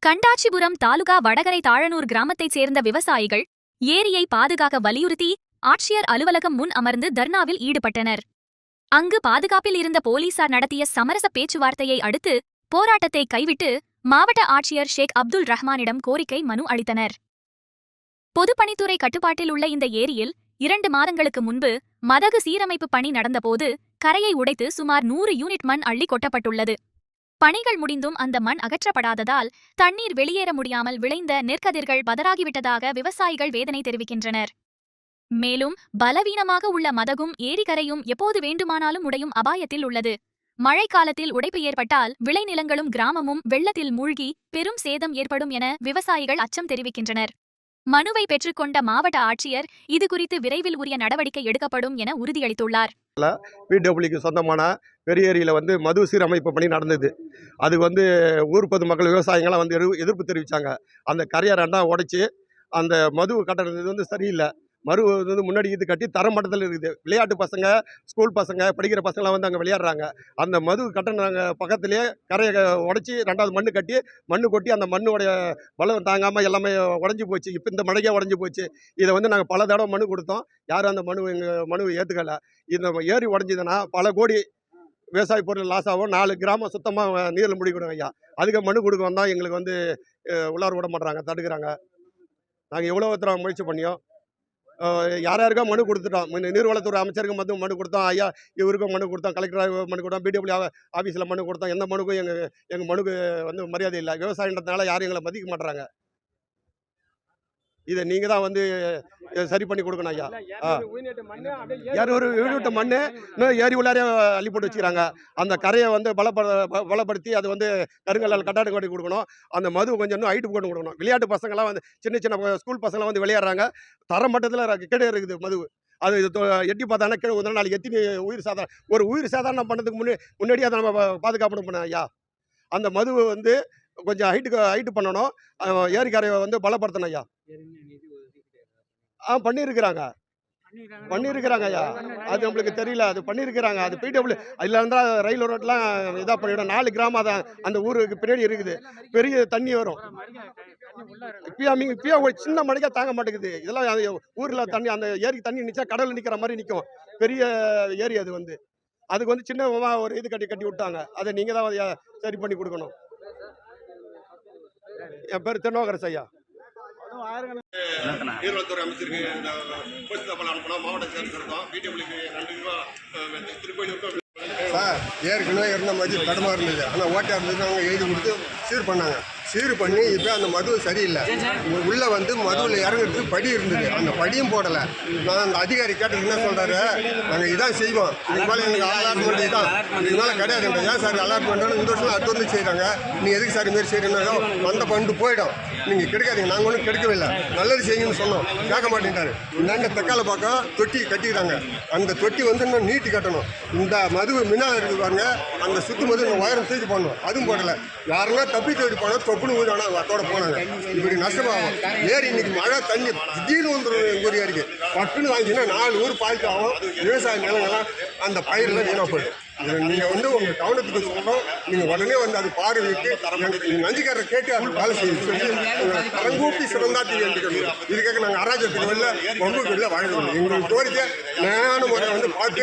கண்டாச்சிபுரம் தாலுகா வடகரை தாழனூர் கிராமத்தைச் சேர்ந்த விவசாயிகள் ஏரியை பாதுகாக்க வலியுறுத்தி ஆட்சியர் அலுவலகம் முன் அமர்ந்து தர்ணாவில் ஈடுபட்டனர். அங்கு பாதுகாப்பில் இருந்த போலீசார் நடத்திய சமரச பேச்சுவார்த்தையை அடுத்து போராட்டத்தை கைவிட்டு மாவட்ட ஆட்சியர் ஷேக் அப்துல் ரஹ்மானிடம் கோரிக்கை மனு அளித்தனர். பொதுப்பணித்துறை கட்டுப்பாட்டில் உள்ள இந்த ஏரியில் 2 மாதங்களுக்கு முன்பு மதகு சீரமைப்பு பணி நடந்தபோது கரையை உடைத்து சுமார் 100 யூனிட் மண் அள்ளி கொட்டப்பட்டுள்ளது. பணிகள் முடிந்தும் அந்த மண் அகற்றப்படாததால் தண்ணீர் வெளியேற முடியாமல் விளைந்த நெற்கதிர்கள் பதறாகிவிட்டதாக விவசாயிகள் வேதனை தெரிவிக்கின்றனர். மேலும் பலவீனமாக உள்ள மதகும் ஏரிக்கரையும் எப்போது வேண்டுமானாலும் உடையும் அபாயத்தில் உள்ளது. மழைக்காலத்தில் உடைப்பு ஏற்பட்டால் விளைநிலங்களும் கிராமமும் வெள்ளத்தில் மூழ்கி பெரும் சேதம் ஏற்படும் என விவசாயிகள் அச்சம் தெரிவிக்கின்றனர். மனுவை பெற்றுக்கொண்ட மாவட்ட ஆட்சியர் இதுகுறித்து விரைவில் உரிய நடவடிக்கை எடுக்கப்படும் என உறுதியளித்துள்ளார். பிடபிள்யூக்கு சொந்தமான பெரிய ஏரியில் மது சீரமைப்பு பணி நடந்தது. அது ஊர் பொதுமக்கள் விவசாயிகள்லாம் எதிர்ப்பு தெரிவித்தாங்க. அந்த கரையை 2 உடைச்சி அந்த மது கட்டுறது சரியில்லை. மறு முன்னாடி இது கட்டி தரமட்டத்தில் இருக்குது. விளையாட்டு பசங்க, ஸ்கூல் பசங்க, படிக்கிற பசங்களாம் அங்கே விளையாடுறாங்க. அந்த மது கட்டினாங்க பக்கத்துலேயே கரையை உடச்சி 2வது மண்ணு கொட்டி அந்த மண்ணுடைய பலம் தாங்காமல் எல்லாமே உடஞ்சி போச்சு. இப்போ இந்த மழைக்கே உடஞ்சி போச்சு. இதை நாங்கள் பல தடவை மனு கொடுத்தோம். யாரும் அந்த எங்கள் மனுவை ஏற்றுக்கலை. இந்த ஏரி உடஞ்சிதுன்னா பல கோடி விவசாய பொருள் லாஸ் ஆகும். 4 கிராமம் சுத்தமாக நீரில் முடிக்கணும் ஐயா. அதுக்கு மனு கொடுக்க வந்தால் எங்களுக்கு உள்ளார விட மாட்டுறாங்க, தடுக்கிறாங்க. நாங்கள் எவ்வளோ முயற்சி பண்ணியோம். யாருக்கா மனு கொடுத்துட்டோம். நீர்வளத்துறை அமைச்சருக்கு மனு கொடுத்தோம். ஐயா இவருக்கும் மனு கொடுத்தோம், கலெக்டர் மனு கொடுத்தோம், பிடபிள்யூ ஆஃபீஸில் மனு கொடுத்தோம். எந்த மனுக்கும் எங்கள் மனுக்கு மரியாதை இல்லை. விவசாயன்றதுனால யாரும் எங்களை மதிக்க மாட்டுறாங்க. இதை நீங்கள் தான் சரி பண்ணி கொடுக்கணும் ஐயா. 200 யூனிட் மண் ஏரி உள்ளாரே அள்ளி போட்டு வச்சுக்கிறாங்க. அந்த கரையை பலப்படுத்தி அது கருங்கல்லால் கட்டாடு கட்டி கொடுக்கணும். அந்த மது கொஞ்சம் இன்னும் ஹைட்டு போட்டு கொடுக்கணும். விளையாட்டு பசங்களாம் சின்ன சின்ன ஸ்கூல் பசங்களாம் விளையாடுறாங்க. தரமட்டத்தில் கீழே இருக்குது மது. அது எட்டி பார்த்தாங்கன்னா கீழே ஒரு நாளைக்கு எத்தனை உயிர் சாதாரணம் பண்ணுறதுக்கு முன்னாடி அதை நம்ம பாதுகாப்பு பண்ணணும் ஐயா. அந்த மது கொஞ்சம் ஹைட்டு பண்ணணும். ஏரிக்கரையை பலப்படுத்தணும் ஐயா. பண்ணியிருக்கிறாங்க ஐயா. அது நம்மளுக்கு தெரியல. அது பண்ணியிருக்கிறாங்க. அது பிடபிள்யூ அதில் இருந்தால் ரயில் ரோட்லாம் இதாக பண்ணிவிடும். 4 கிராமம் தான் அந்த ஊருக்கு பின்னாடி இருக்குது. பெரிய தண்ணி வரும். இப்போயே ஒரு சின்ன மழைக்கா தாங்க மாட்டேங்குது. இதெல்லாம் ஊரில் தண்ணி, அந்த ஏரிக்கு தண்ணி நிச்சா கடலில் நிற்கிற மாதிரி நிற்கும். பெரிய ஏரி அது அதுக்கு சின்ன ஒரு இது கட்டி விட்டாங்க. அதை நீங்கள் தான் சரி பண்ணி கொடுக்கணும். என் பேர் திருநாகரசு ஐயா. நீர்வளத்துறை அமைச்சருக்கு அனுப்பணும். மாவட்ட சேர்ந்திருக்கோம். பிடபிள்யூக்கு 2 ரூபா திருப்பி சார். ஏற்கனவே இருந்த மது தடமாக இருந்தது. ஆனால் ஓட்டாக இருந்தது. அவங்க எழுதி கொடுத்து சீர் பண்ணாங்க. சீர் பண்ணி இப்போ அந்த மது சரியில்லை. உள்ளே மதுவில் இறங்குறதுக்கு படி இருந்தது. அந்த படியும் போடலை. நான் அந்த அதிகாரி கேட்டது என்ன சொல்கிறாரு, நாங்கள் இதான் செய்வோம், இதுக்கு மேலே எங்களுக்கு அலாட்மெண்ட் இதான், இதுக்கு மேலே கிடையாது. ஏன் சார் அலாட்மெண்ட்டாலும் இந்த வருஷம் அடுத்து செய்கிறாங்க, நீங்கள் எதுக்கு சார் மாரி செய்யணும், வந்த பண்ணிட்டு போயிடும், நீங்கள் கிடைக்காதீங்க, நாங்கள் ஒன்றும் கிடைக்கவில்லை, நல்லது செய்யுங்கன்னு சொன்னோம். கேட்க மாட்டேங்கிறாரு. இந்தாண்ட தக்கால பக்கம் தொட்டி கட்டிக்கிறாங்க. அந்த தொட்டி இன்னும் நீட்டி கட்டணும். இந்த மது மின்னாக இருக்குது பாருங்க, அந்த சுத்து மது உயரம் தூக்கி பண்ணணும். அதுவும் போடலை. யாருன்னா தப்பி தேடி போனால் தொப்புன்னு ஊதானா அதோட போனாங்க. இப்படி நஷ்டமாகும். ஏரி இன்னைக்கு மழை தண்ணி திடீர்னு வந்துடும். எங்கள் ஊர் ஏரிக்கு பட்டுன்னு வாங்கினா 4 ஊர் பாய்க்கு ஆகும். விவசாய நிலங்கள்லாம் அந்த பயிரெல்லாம் வீணாக போயிடும். நீங்கள் உங்கள் கவனத்துக்கு சொல்கிறோம். நீங்கள் உடனே அது பார்வைக்கு நஞ்சிக்காரரை கேட்டு அது வேலை செய்ய சொல்லி தரங்கூட்டி சிறந்தாட்டி வேண்டிக்கணும். இதுக்காக நாங்கள் அராஜகத்துக்கு வெளில வம்புக்கு வெளில வாழணும். எங்களுக்கு கோரிக்கை நேரான முறை பார்த்து